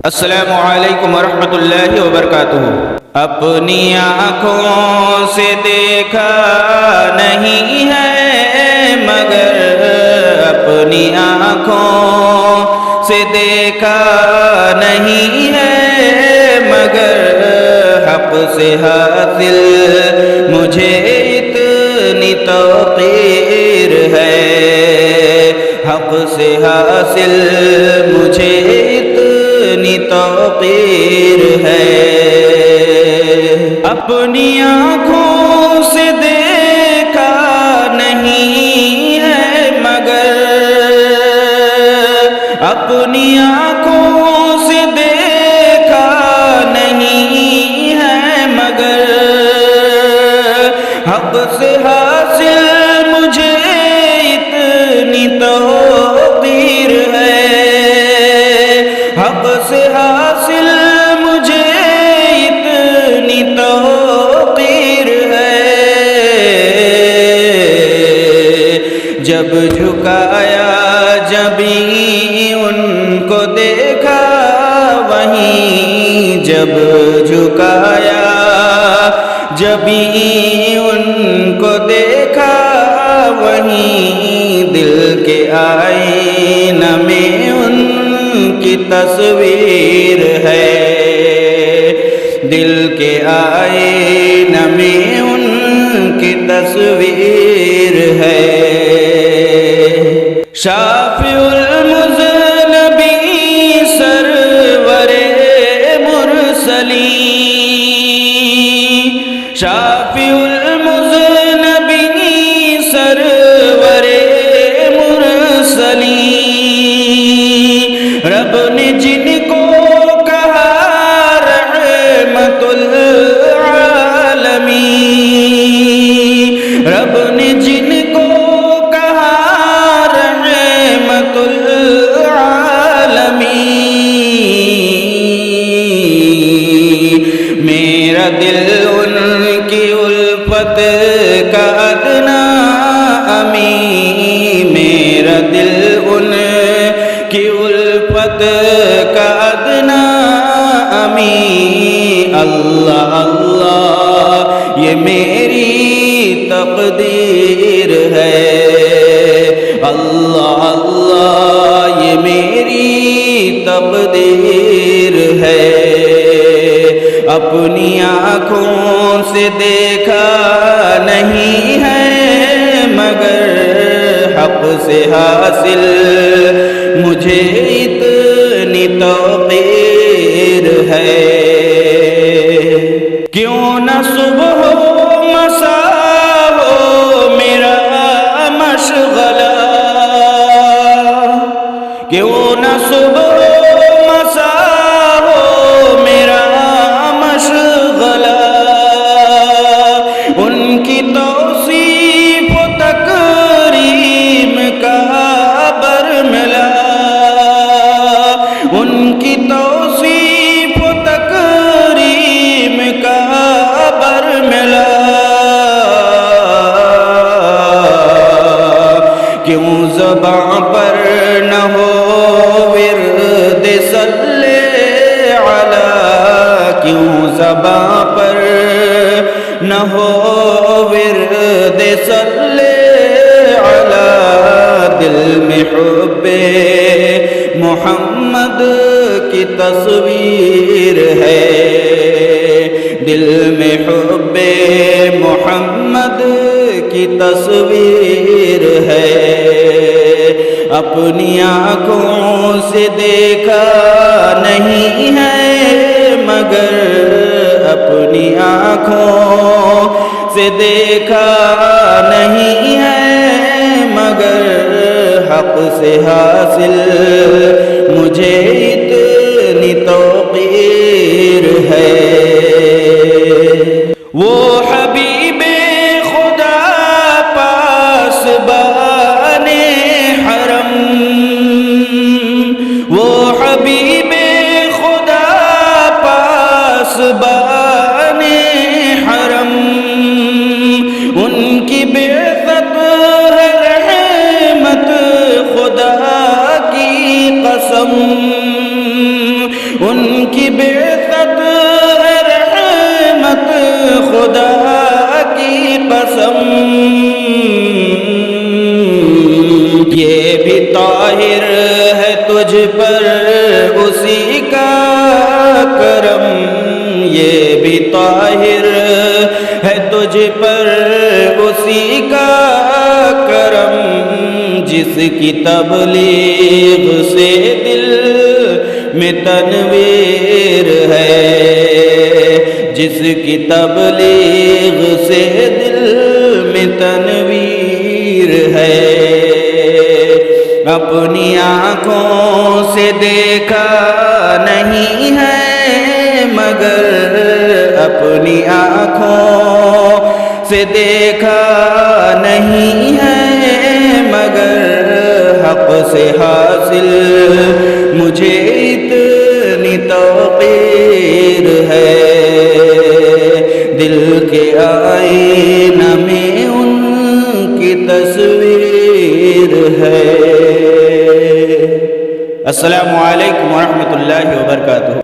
السلام علیکم ورحمۃ اللہ وبرکاتہ۔ اپنی آنکھوں سے دیکھا نہیں ہے مگر اپنی آنکھوں سے دیکھا نہیں ہے مگر حق سے حاصل مجھے اتنی توقیر ہے، حق سے حاصل مجھے اتنی توقیر ہے۔ اپنی آنکھوں سے دیکھا نہیں ہے مگر اپنی آنکھوں سے دیکھا نہیں ہے مگر حق سے حاصل مجھے اتنی توقیر ہے، حق سے حاصل مجھے اتنی توقیر ہے۔ جب جھکایا جبیں ان کو دیکھا وہیں، جب جھکایا جبیں ان کو دیکھا وہیں، دل کے آئینہ میں ان کی تصویر ہے، دل کے آئینہ میں ان کی تصویر ہے۔ شافع المذنبین سرور مرسلین، شافع المذنبین سرور مرسلین، رب نے جن کو کہا رحمت العالمین، رب نے جن کو کہا رحمت العالمین، میرا دل ان کی الفت کا ادنا امین، میرا دل ان کی الفت کا ادنا امین، اللہ اللہ یہ میری تقدیر ہے، اللہ اللہ یہ میری تقدیر ہے۔ اپنی آنکھوں سے دیکھا نہیں ہے مگر حق سے حاصل مجھے اتنی توقیر ہے۔ کیوں نہ صبح ہو مساء ہو میرا مشغلہ، کیوں نہ صبح ہو مساء ہو میرا مشغلہ، ان کی توصیف و تکریم کا برملا، ان کی توصیف و تکریم کا برملا، کیوں زباں پر نہ ہو ورد صلی علی، کیوں زباں پر نہ ہو ورد صلی علی، دل میں حب محمد کی تصویر ہے، دل میں حب محمد کی تصویر ہے۔ اپنی آنکھوں سے دیکھا نہیں ہے مگر اپنی آنکھوں سے دیکھا نہیں ہے مگر حق سے حاصل مجھے اتنی توقیر ہے۔ وہ حبیب خدا پاسبان حرم، وہ حبیب خدا پاسبان حرم، ان کی بعثت ہے رحمت خدا کی قسم، ان کی بعثت ہے رحمت خدا کی قسم، یہ بھی طاہر ہے تجھ پر اسی کا کرم، یہ بھی طاہر ہے تجھ پر اسی کا کرم، جس کی تبلیغ سے دل میں تنویر ہے، جس کی تبلیغ سے دل میں تنویر ہے، اپنی آنکھوں سے دیکھا نہیں ہے مگر، اپنی آنکھوں سے دیکھا نہیں ہے مگر، حق سے حاصل مجھے اتنی توقیر ہے، دل کے آئینہ میں ان کی تصویر ہے۔ السلام علیکم ورحمۃ اللہ وبرکاتہ۔